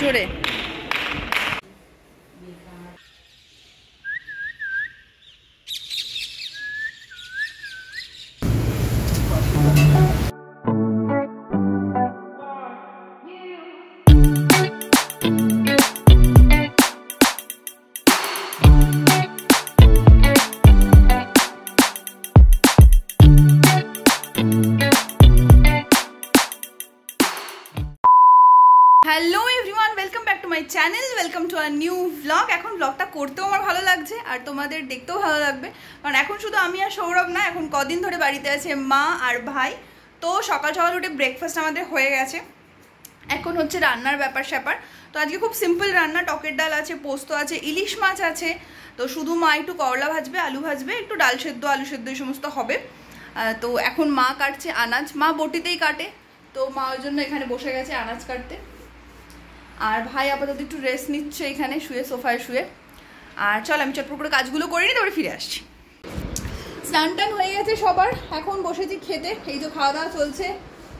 জোরে। Hello everyone, welcome back to my channel, welcome to our new blog. এখন ব্লগটা করতেও আমার ভালো লাগছে আর তোমাদের দেখতেও ভালো লাগবে, কারণ এখন শুধু আমি আর সৌরভ না, এখন কদিন ধরে বাড়িতে আছে মা আর ভাই। তো সকাল সকাল উঠে ব্রেকফাস্ট আমাদের হয়ে গেছে, এখন হচ্ছে রান্নার ব্যাপার স্যাপার। তো আজকে খুব সিম্পল রান্না, টকের ডাল আছে, পোস্ত আছে, ইলিশ মাছ আছে। তো শুধু মা একটু করলা ভাজবে, আলু ভাজবে, একটু ডাল সেদ্ধ, আলু সেদ্ধ এই সমস্ত হবে। তো এখন মা কাটছে আনাজ, মা বটিতেই কাটে, তো মা ওই জন্য এখানে বসে গেছে আনাজ কাটতে। আর ভাই আপাতত একটু রেস্ট নিচ্ছে এখানে শুয়ে, সোফায় শুয়ে। আর চল আমি চটপট করে কাজগুলো করে নিই, তারপরে ফিরে আসছি। স্নান টান হয়ে গেছে সবার, এখন বসেছি খেতে। এই যে খাওয়া দাওয়া চলছে,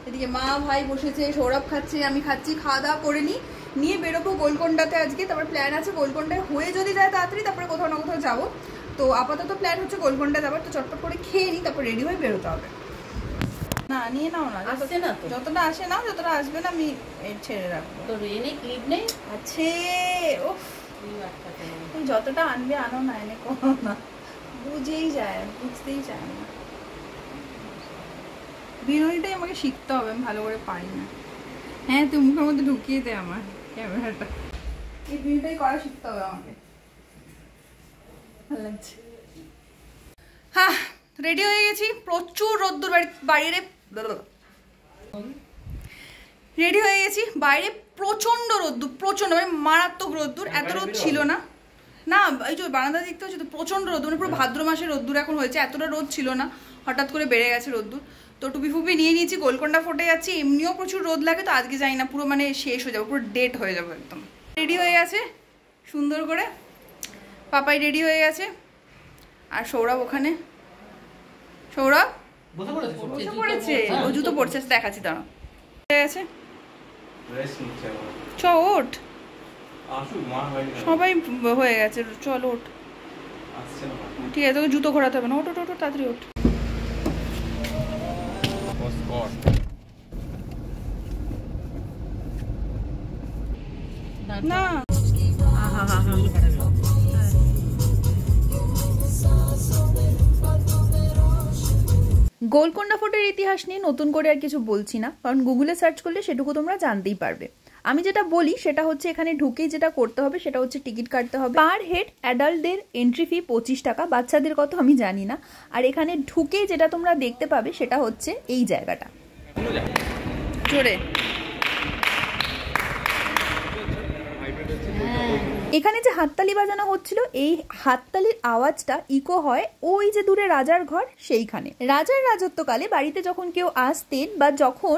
এদিকে মা ভাই বসেছে, সৌরভ খাচ্ছে, আমি খাচ্ছি। খাওয়া দাওয়া করে নিয়ে বেরোবো গোলকোন্ডাতে আজকে। তারপর প্ল্যান আছে গোলকোন্ডায় হয়ে যদি যায় তাড়াতাড়ি, তারপরে কোথাও না কোথাও যাবো। তো আপাতত প্ল্যান হচ্ছে গোলকোন্ডা যাবার। তো চটপট করে খেয়ে নিই, তারপর রেডি হয়ে বেরোতে হবে। না নিয়ে নাও না, আসছে না তো, যতটা আসে না, যতটা আসবে না আমি ছেড়ে রাখবো। তো এনে ক্লিপ নেই আছে, ওফ যতটা আনবে আনো, না এনে কোনো না, বুঝেই যায়, বুঝতেই চায় না। বিনোদিটাই আমাকে শিখতে হবে, আমি ভালো করে পারি না। হ্যাঁ তুই মুখের মধ্যে ঢুকিয়ে দে আমার ক্যামেরাটা, এই বিনোদিটাই করা শিখতে হবে আমাকে, ভালো লাগছে। হ্যাঁ রেডি হয়ে গেছি, প্রচুর রোদ্দুর বাইরে, রেডি হয়ে গেছি। বাইরে প্রচন্ড রোদ্দুর, প্রচন্ড মানে মারাত্মক রোদ্দুর। এত রোদ ছিল না, না এই যে বারান্দা দেখতে হচ্ছে তো প্রচন্ড রোদ্দুর, মানে পুরো ভাদ্র মাসের রোদ্দুর এখন হয়েছে। এতটা রোদ ছিল না, হঠাৎ করে বেড়ে গেছে রোদ্দুর। তো টুপি ফুপি নিয়ে নিয়েছি, গোলকোন্ডা ফোটে যাচ্ছি। এমনিও প্রচুর রোদ লাগে, তো আজকে যাই না, পুরো মানে শেষ হয়ে যাবো, পুরো ডেট হয়ে যাবো একদম। রেডি হয়ে গেছে সুন্দর করে, পাপাই রেডি হয়ে গেছে, আর সৌরভ ওখানে, সৌরভ বসে পড়েছে, ও জুতো পড়ছে, দেখাচ্ছি দাঁড়া। হয়ে গেছে, চ ওঠ, সবাই হয়ে গেছে, চল ওঠ। ঠিক আছে, তোকে জুতো ঘোরাতে হবে না, ওঠ ওঠ ওঠ, তাড়াতাড়ি ওঠ। না গোলকোন্ডা ফোর্টের ইতিহাস নিয়ে নতুন করে আর কিছু বলছি না, কারণ গুগলে সার্চ করলে সেটুকু তোমরা জানতেই পারবে। আমি যেটা বলি সেটা হচ্ছে, এখানে ঢুকেই যেটা করতে হবে সেটা হচ্ছে টিকিট কাটতে হবে। পার হেড অ্যাডাল্টদের এন্ট্রি ফি 25 টাকা, বাচ্চাদের কত আমি জানি না। আর এখানে ঢুকেই যেটা তোমরা দেখতে পাবে সেটা হচ্ছে এই জায়গাটা। জোরে, এখানে যে হাততালি বাজানো হচ্ছিল, এই হাততালির আওয়াজটা ইকো হয় ওই যে দূরে রাজার ঘর সেইখানে। রাজার রাজত্বকালে বাড়িতে যখন কেউ আসতেন বা যখন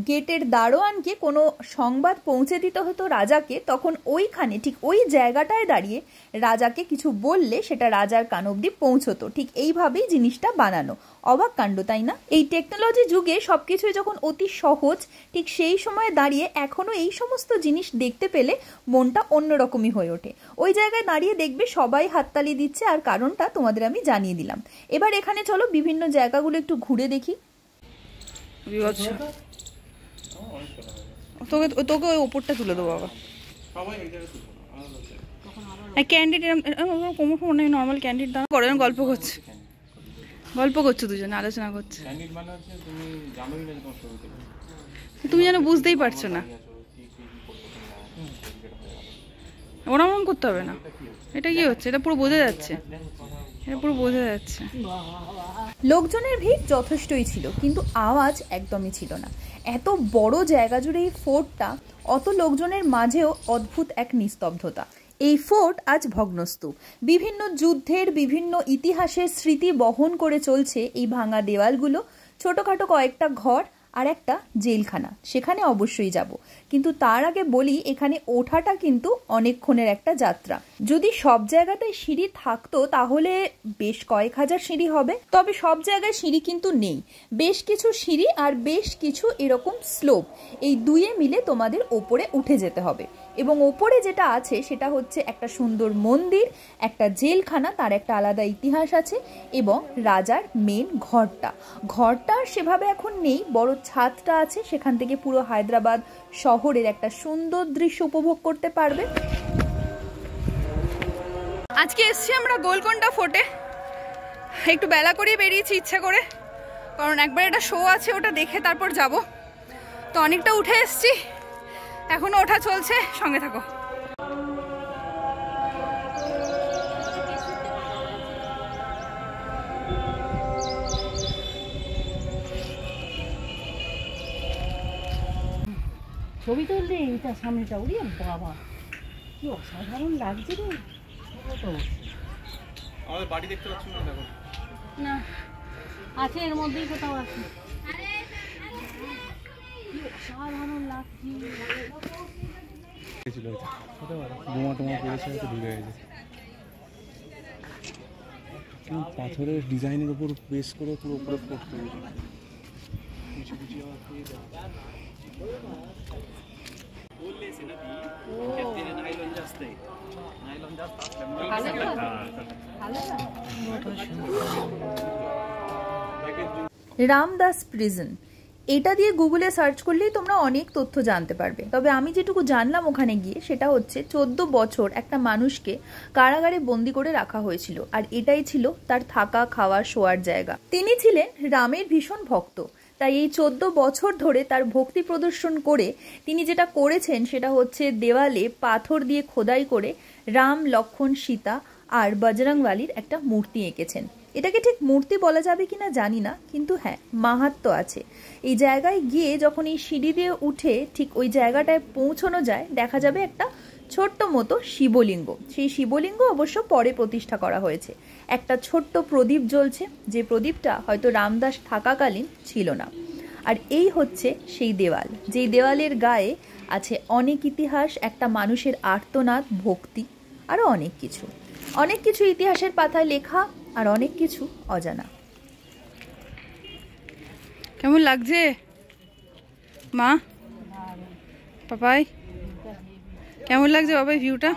গেটের দারোয়ানকে কোনো সংবাদ পৌঁছে দিতে হতো রাজাকে, তখন ওইখানে ঠিক ওই জায়গাটায় দাঁড়িয়ে রাজাকে কিছু বললে সেটা রাজার কান অবধি পৌঁছতো। ঠিক এইভাবেই জিনিসটা বানানো। অবাক কাণ্ড, তাই না? এই টেকনোলজি যুগে সবকিছুই যখন অতি সহজ, ঠিক সেই সময় দাঁড়িয়ে এখনো এই সমস্ত জিনিস দেখতে পেলে মনটা অন্যরকমই হয়ে ওঠে। ওই জায়গায় দাঁড়িয়ে দেখবে সবাই হাততালি দিচ্ছে, আর কারণটা তোমাদের আমি জানিয়ে দিলাম। এবার এখানে চলো বিভিন্ন জায়গাগুলো একটু ঘুরে দেখি। তোকে তোকে ওই ওপরটা তুলে দেবো বাবা, ক্যান্ডিড নর্মাল ক্যান্ডিড দাও, গল্প করছে, গল্প করছো দুজনে, আলোচনা করছো। তুমি যেন বুঝতেই পারছো না, ওরকম করতে হবে না। এটা কি হচ্ছে, এটা পুরো বোঝা যাচ্ছে, এটা পুরো বোঝা যাচ্ছে। লোকজনের ভিড় যথেষ্টই ছিল, কিন্তু আওয়াজ একদমই ছিল না। এত বড় জায়গা জুড়ে এই ফোর্টটা, অত লোকজনের মাঝেও অদ্ভুত এক নিস্তব্ধতা। এই ফোর্ট আজ ভগ্নস্তূপ। বিভিন্ন যুদ্ধের, বিভিন্ন ইতিহাসের স্মৃতি বহন করে চলছে এই ভাঙা দেওয়ালগুলো, ছোটখাটো কয়েকটা ঘর আর একটা জেলখানা, সেখানে অবশ্যই যাব। কিন্তু তার আগে বলি, এখানে ওঠাটা কিন্তু অনেকক্ষণের একটা যাত্রা। যদি সব জায়গাটায় সিঁড়ি থাকতো তাহলে বেশ কয়েক হাজার সিঁড়ি হবে, তবে সব জায়গায় সিঁড়ি কিন্তু নেই। বেশ কিছু সিঁড়ি আর বেশ কিছু এরকম স্লোপ, এই দুয়ে মিলে তোমাদের ওপরে উঠে যেতে হবে। এবং ওপরে যেটা আছে সেটা হচ্ছে একটা সুন্দর মন্দির, একটা জেলখানা, তার একটা আলাদা ইতিহাস আছে, এবং রাজার মেন ঘরটা সেভাবে এখন নেই, বড় ছাদটা আছে, সেখান থেকে পুরো হায়দ্রাবাদ শহরের একটা সুন্দর দৃশ্য উপভোগ করতে পারবে। আজকে এসছি আমরা গোলকোন্ডা ফোর্টে, একটু বেলা করে বেরিয়েছি ইচ্ছা করে, কারণ একবার একটা শো আছে, ওটা দেখে তারপর যাব। তো অনেকটা উঠে এসছি, এখনো ওঠা চলছে, সঙ্গে থাকো। ছবি তুললে এটা সামনেটা উড়িয়ে বাবা কি অসাধারণ লাগছে রে। আমাদের বাড়ি দেখতে পাচ্ছ না? দেখো না, আছে এর মধ্যেই কোথাও আছে। কি অসাধারণ লাগছে। বোমা টোমা পড়েছে, ঢুকে গেছে। পাথরের ডিজাইনের উপর বেস করে পুরো উপরে ফোর্ট তৈরি। কিছু কিছু রামদাস প্রিজন, এটা দিয়ে গুগলে সার্চ করলেই তোমরা অনেক তথ্য জানতে পারবে। তবে আমি যেটুকু জানলাম ওখানে গিয়ে, সেটা হচ্ছে 14 বছর একটা মানুষকে কারাগারে বন্দি করে রাখা হয়েছিল, আর এটাই ছিল তার থাকা, খাওয়া, শোয়ার জায়গা। তিনি ছিলেন রামের ভীষণ ভক্ত, তাই এই 14 বছর ধরে তার ভক্তি প্রদর্শন করে তিনি যেটা করেছেন সেটা হচ্ছে দেওয়ালে পাথর দিয়ে খোদাই করে রাম, লক্ষ্মণ, সীতা আর বজরংবলীর একটা মূর্তি এঁকেছেন। এটাকে ঠিক মূর্তি বলা যাবে কিনা জানি না, কিন্তু হ্যাঁ, মাহাত্ম্য আছে। এই জায়গায় গিয়ে যখন এই সিঁড়ি দিয়ে উঠে ঠিক ওই জায়গাটায় পৌঁছানো যায়, দেখা যাবে একটা ছোট্ট মতো শিবলিঙ্গ। সেই শিবলিঙ্গ অবশ্য পরে প্রতিষ্ঠা করা হয়েছে। একটা ছোট্ট প্রদীপ জ্বলছে, যে প্রদীপটা হয়তো রামদাস থাকাকালীন ছিল না। আর এই হচ্ছে সেই দেওয়াল, যেই দেওয়ালের গায়ে আছে অনেক ইতিহাস, একটা মানুষের আর্তনাদ, ভক্তি, আরও অনেক কিছু। অনেক কিছু ইতিহাসের পাতায় লেখা, আর অনেক কিছু অজানা। কেমন লাগছে মা, পাপাই? কেমন লাগছে বাবাই ভিউটা?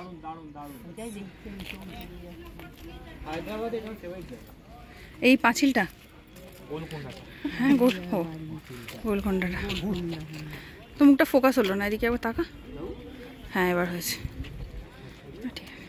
এই পাঁচিলটা, হ্যাঁ গোলকোন্ডাটা। তো মুখটা ফোকাস হলো না, এদিকে একবার তাকা। হ্যাঁ, এবার হয়েছে। ঠিক আছে।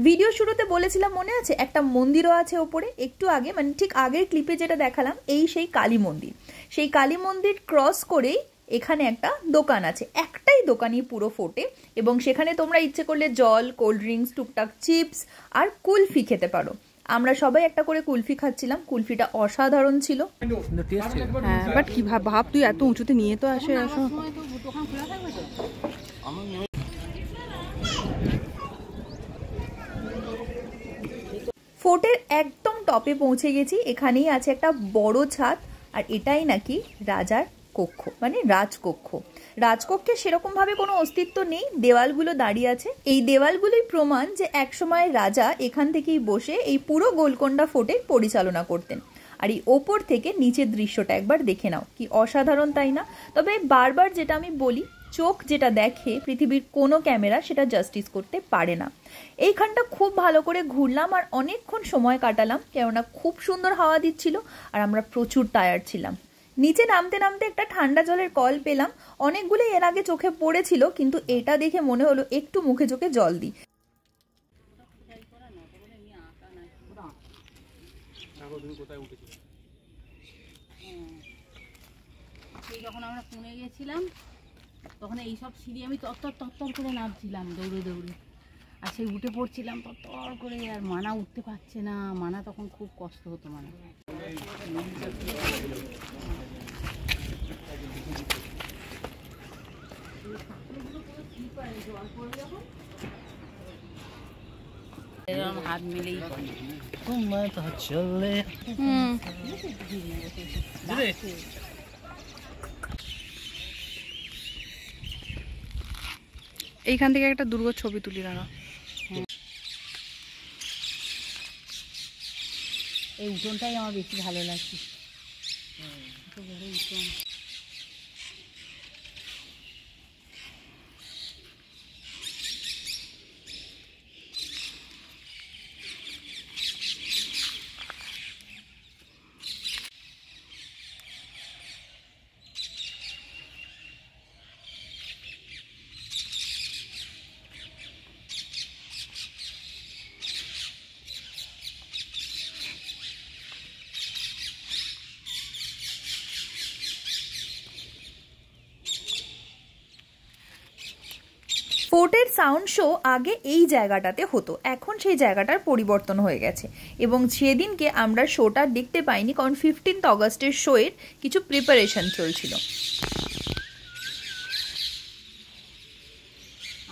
ভিডিও শুরুতে বলেছিলাম, মনে আছে, একটা মন্দিরও আছে ওপরে। একটু আগে, মানে ঠিক আগের ক্লিপে যেটা দেখালাম, এই সেই কালী মন্দির। সেই কালী মন্দির ক্রস করেই এখানে একটা দোকান আছে, একটাই দোকানই পুরো ফোর্টে, এবং সেখানে তোমরা ইচ্ছে করলে জল, কোল্ড ড্রিঙ্কস, টুকটাক চিপস আর কুলফি খেতে পারো। আমরা সবাই একটা করে কুলফি খাচ্ছিলাম, কুলফিটা অসাধারণ ছিল। হ্যাঁ, বাট কি ভাব তুই এত উঁচুতে নিয়ে তো আসে। ফোর্টের একদম টপে পৌঁছে গেছি। এখানেই আছে একটা বড় ছাদ, আর এটাই নাকি রাজার কক্ষ, মানে রাজকক্ষ। রাজকক্ষে সেরকম ভাবে কোনো অস্তিত্ব নেই, দেওয়ালগুলো দাঁড়িয়ে আছে। এই দেওয়ালগুলোই প্রমাণ যে একসময় রাজা এখান থেকেই বসে এই পুরো গোলকোন্ডা ফোর্টে পরিচালনা করতেন। আর এই ওপর থেকে নিচের দৃশ্যটা একবার দেখে নাও, কি অসাধারণ, তাই না? তবে বারবার যেটা আমি বলি, চোখ যেটা দেখে পৃথিবীর কোনো ক্যামেরা সেটা জাস্টিস করতে পারে না। এইখানটা খুব ভালো করে ঘুরলাম আর অনেকক্ষণ সময় কাটালাম, কেননা খুব সুন্দর হাওয়া দিচ্ছিল আর আমরা প্রচুর টায়ার্ড ছিলাম। নিচে নামতে নামতে একটা ঠান্ডা জলের কল পেলাম, অনেকগুলো এর আগে চোখে পড়েছিল, কিন্তু এটা দেখে মনে হলো একটু মুখে চোখে জল দিই। যখন আমরা পুনে গেছিলাম তখন এইসব সিঁড়ি আমি তত্তর করে নামছিলাম দৌড়ে দৌড়ে, আর সেই উঠে পড়ছিলাম তত্তর করে, আর মানা উঠতে পারছে না, মানা তখন খুব কষ্ট হতো মানা। হাত মিলেই এইখান থেকে একটা দুর্গ ছবি তুলি দাঁড়া। এই উঠোনটাই আমার বেশি ভালো লাগছে। উঠোন ফোর্টের সাউন্ড শো আগে এই জায়গাটাতে হতো, এখন সেই জায়গাটার পরিবর্তন হয়ে গেছে এবং সেদিনকে আমরা শোটা দেখতে পাইনি কারণ 15th অগস্টের শোয়ের কিছু প্রিপারেশন চলছিল।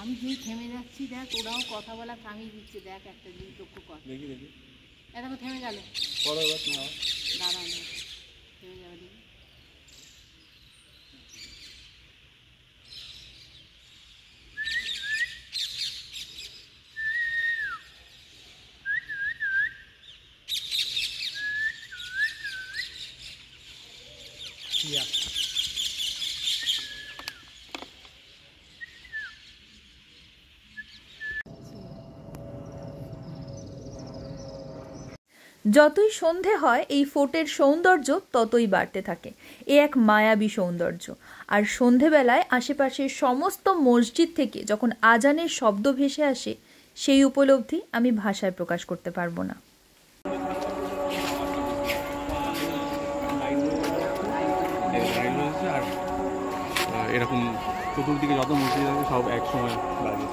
আমি যেই থেমে যাচ্ছি দেখ ওরাও কথা বলা থামিয়ে দিচ্ছে, দেখ একটা জিনিস লক্ষ্য কর। দেখি দেখি এটা তো থেমে গেল, দাঁড়া থেমে যাবে দেখি। যতই সন্ধে হয় এই ফোর্টের সৌন্দর্য ততই বাড়তে থাকে। এ এক মায়াবী সৌন্দর্য। আর সন্ধেবেলায় আশেপাশের সমস্ত মসজিদ থেকে যখন আজানের শব্দ ভেসে আসে, সেই উপলব্ধি আমি ভাষায় প্রকাশ করতে পারবো না। এরকম চতুর্দিকে যত মসজিদ আছে সব একসময় বাজে।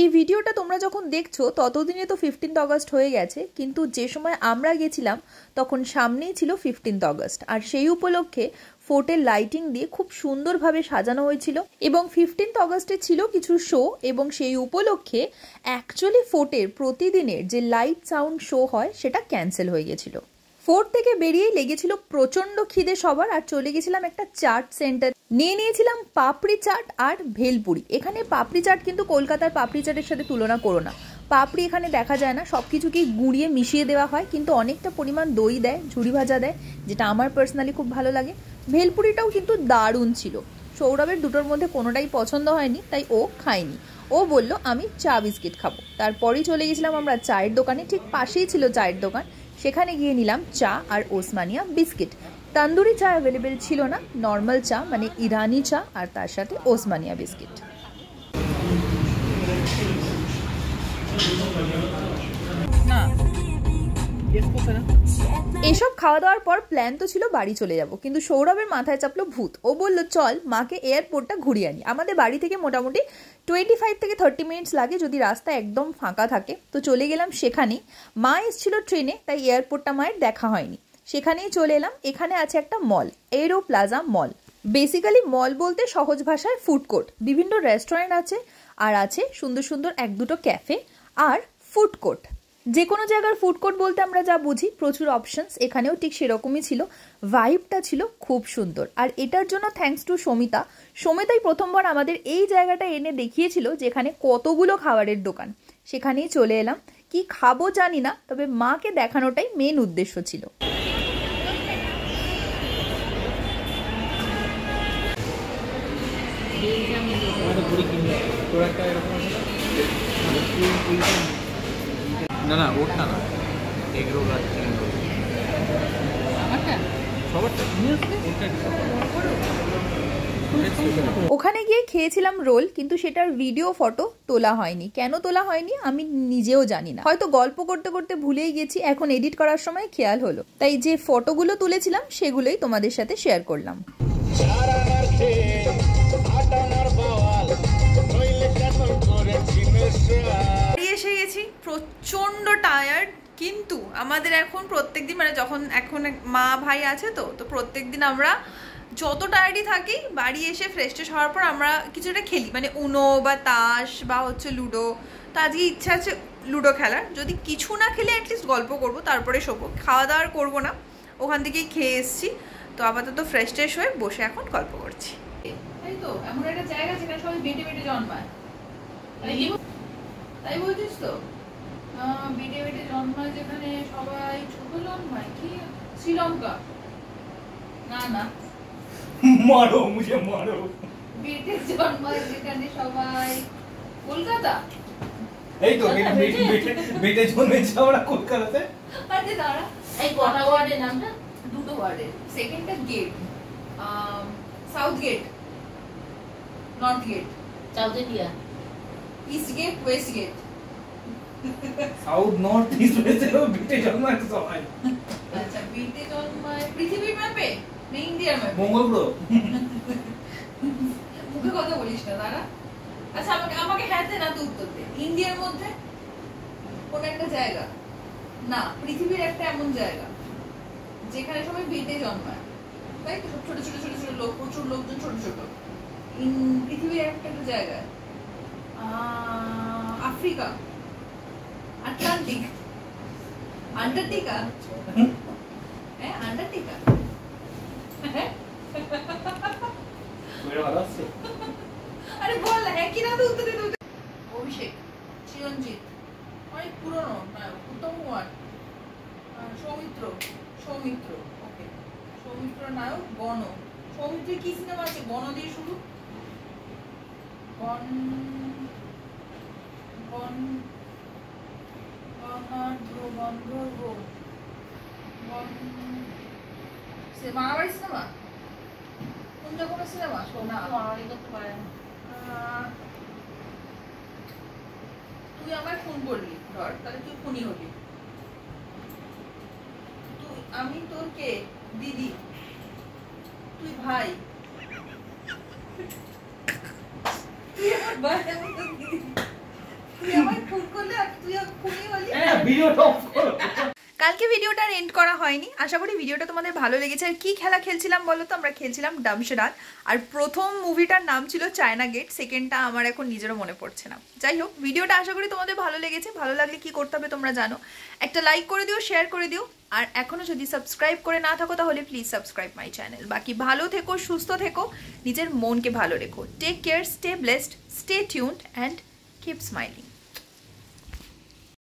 এই ভিডিওটা তোমরা যখন দেখছো ততদিনে তো 15th অগস্ট হয়ে গেছে, কিন্তু যে সময় আমরা গেছিলাম তখন সামনেই ছিল 15th অগস্ট, আর সেই উপলক্ষে ফোর্টের লাইটিং দিয়ে খুব সুন্দরভাবে সাজানো হয়েছিল এবং 15th অগস্টে ছিল কিছু শো, এবং সেই উপলক্ষে অ্যাকচুয়ালি ফোর্টের প্রতিদিনের যে লাইট সাউন্ড শো হয় সেটা ক্যান্সেল হয়ে গেছিল। ফোর্ট থেকে বেরিয়েই লেগেছিল প্রচন্ড খিদে সবার, আর চলে গেছিলাম একটা চাট সেন্টার। নিয়েছিলাম পাপড়ি চাট আর ভেলপুরি। এখানে পাপড়ি চাট কিন্তু কলকাতার পাপড়ি চাটের সাথে তুলনা করো না। পাপড়ি এখানে দেখা যায় না, সব কিছুকেই গুঁড়িয়ে মিশিয়ে দেওয়া হয়, কিন্তু অনেকটা পরিমাণ দই দেয়, ঝুড়ি ভাজা দেয়, যেটা আমার পার্সোনালি খুব ভালো লাগে। ভেলপুরিটাও কিন্তু দারুণ ছিল। সৌরভের দুটোর মধ্যে কোনোটাই পছন্দ হয়নি, তাই ও খায়নি। ও বলল আমি চা বিস্কিট খাবো। তারপরেই চলে গেছিলাম আমরা চায়ের দোকানে, ঠিক পাশেই ছিল চায়ের দোকান, সেখানে গিয়ে নিলাম চা আর ওসমানিয়া বিস্কিট। তন্দুরি চা অ্যাভেলেবেল ছিল না, নর্মাল চা মানে ইরানি চা আর তার সাথে ওসমানিয়া বিস্কিট। এসব খাওয়া দাওয়ার পর প্ল্যান তো ছিল বাড়ি চলে যাব, কিন্তু সৌরভের মাথায় চাপলো ভূত। ও বলল চল মাকে এয়ারপোর্টটা ঘুরিয়ে আনি। আমাদের বাড়ি থেকে মোটামুটি 25 থেকে 30 মিনিটস লাগে যদি রাস্তা একদম ফাঁকা থাকে। তো চলে গেলাম সেখানেই। মা এসেছিল ট্রেনে, তাই এয়ারপোর্টটা মায়ের দেখা হয়নি। সেখানেই চলে এলাম। এখানে আছে একটা মল, এরো প্লাজা মল। বেসিক্যালি মল বলতে সহজ ভাষায় ফুড কোর্ট। বিভিন্ন রেস্টুরেন্ট আছে, আর আছে সুন্দর সুন্দর 1-2টো ক্যাফে আর ফুড কোর্ট। যে কোনো জায়গার ফুড কোর্ট বলতে আমরা যা বুঝি প্রচুর অপশনস, এখানেও ঠিক সেরকমই ছিল। ভাইবটা ছিল খুব সুন্দর, আর এটার জন্য থ্যাঙ্কস টু সমিতা। সমিতাই প্রথমবার আমাদের এই জায়গাটা এনে দেখিয়েছিল যেখানে কতগুলো খাবারের দোকান। সেখানেই চলে এলাম। কি খাবো জানি না, তবে মাকে দেখানোটাই মেন উদ্দেশ্য ছিল। না না ওটা না, এগ রোল আর চিকেন রোল সবারটা নিয়ে আসলে ওটা ওখানে গিয়ে খেয়েছিলাম রোল, কিন্তু সেটার ভিডিও ফটো তোলা হয়নি। কেন তোলা হয়নি আমি নিজেও জানি না, হয়তো গল্প করতে করতে ভুলেই গেছি, এখন এডিট করার সময় খেয়াল হলো, তাই যে ফটোগুলো তুলেছিলাম সেগুলোই তোমাদের সাথে শেয়ার করলাম। এসে গেছি, প্রচন্ড টায়ার্ড, কিন্তু আমাদের এখন প্রত্যেকদিন মানে যখন এখন মা ভাই আছে তো প্রত্যেকদিন আমরা যত টায়ার্ডই থাকি বাড়ি এসে ফ্রেশ ট্রেশ হওয়ার পর আমরা কিছুটা খেলি, মানে উনো বা তাস বা হচ্ছে লুডো। তো আজকে ইচ্ছা আছে লুডো খেলার, যদি কিছু না খেলে অ্যাটলিস্ট গল্প করবো, তারপরে শোবো, খাওয়া দাওয়ার করবো না, ওখান থেকেই খেয়ে এসছি। তো আপাতত ফ্রেশ ট্রেশ হয়ে বসে এখন গল্প করছি। তাই তো এমন একটা জায়গা যেখানে সবাই বেটে বেটে জন্মায়, তাই বলছিস তো? বেটে বেটে জন্মায় যেখানে সবাই ছোট জন্মায়, কি শ্রীলঙ্কা? না না, মারো মুঝে মারো। বেটে জন্মায় যেখানে সবাই কলকাতা। এই তো বেটে জন্মেছে আমরা কলকাতাতে। আরে দাঁড়া, এই কটা ওয়ার্ডের নামটা? দুটো ওয়ার্ডের। সেকেন্ডটা gate, south gate, north gate, south India, east gate, west gate. South north east west বেটে জন্মায় সবাই। আচ্ছা, বেটে জন্মায় পৃথিবীর ম্যাপে না ইন্ডিয়ার ম্যাপে? মঙ্গল গ্রহ। মুখে কথা বলিস না, দাঁড়া। আচ্ছা আমাকে হ্যাঁ দে না তো উত্তর দে। ইন্ডিয়ার মধ্যে কোন একটা জায়গা না, পৃথিবীর একটা এমন জায়গা যেখানে সবাই বেটে জন্মায়, তাই তো? ছোট ছোট ছোট ছোট লোক, প্রচুর লোকজন, ছোট ছোট। পৃথিবীর একটা জায়গায়, আফ্রিকা, আটলান্টিক, আন্টার্কটিকা। হ্যাঁ, আন্টার্কটিকা। আরে বল হ্যাঁ কি না তো উত্তর দে। অভিষেক, চিরঞ্জিত, অনেক পুরনো নায়ক, উত্তম কুমার, সৌমিত্র, সৌমিত্র, ওকে, সৌমিত্র নায়ক, বন। সৌমিত্রের কি সিনেমা আছে বন দিয়ে শুরু? বন বন বনাঢ্য গন্ধর্ব, বন, সে মারামারি সিনেমা? কোন রকমের সিনেমা? না, মারামারি করতে পারে না। তুই আমায় ফোন করলি, ধর, তাহলে তুই ফোনই হবি। তুই, আমি তোর কে? দিদি, তুই ভাই, তুই আমার ভাই, আমি তোর দিদি। তুই আমায় ফোন করলে আর তুই ফোনই হলি। ভিডিওটা অফ করো। কালকে ভিডিওটা এন্ড করা হয়নি, আশা করি ভিডিওটা তোমাদের ভালো লেগেছে। আর কি খেলা খেলছিলাম বলো তো? আমরা খেলছিলাম ডামশরান, আর প্রথম মুভিটার নাম ছিল চায়না গেট, সেকেন্ডটা আমার এখন নিজেরও মনে পড়ছে না। যাই হোক, ভিডিওটা আশা করি তোমাদের ভালো লেগেছে। ভালো লাগলে কি করতে হবে তোমরা জানো, একটা লাইক করে দিও, শেয়ার করে দিও, আর এখনো যদি সাবস্ক্রাইব করে না থাকো তাহলে প্লিজ সাবস্ক্রাইব মাই চ্যানেল। বাকি ভালো থেকো, সুস্থ থেকো, নিজের মনকে ভালো রেখো। Take care, stay blessed, stay tuned and keep smiling.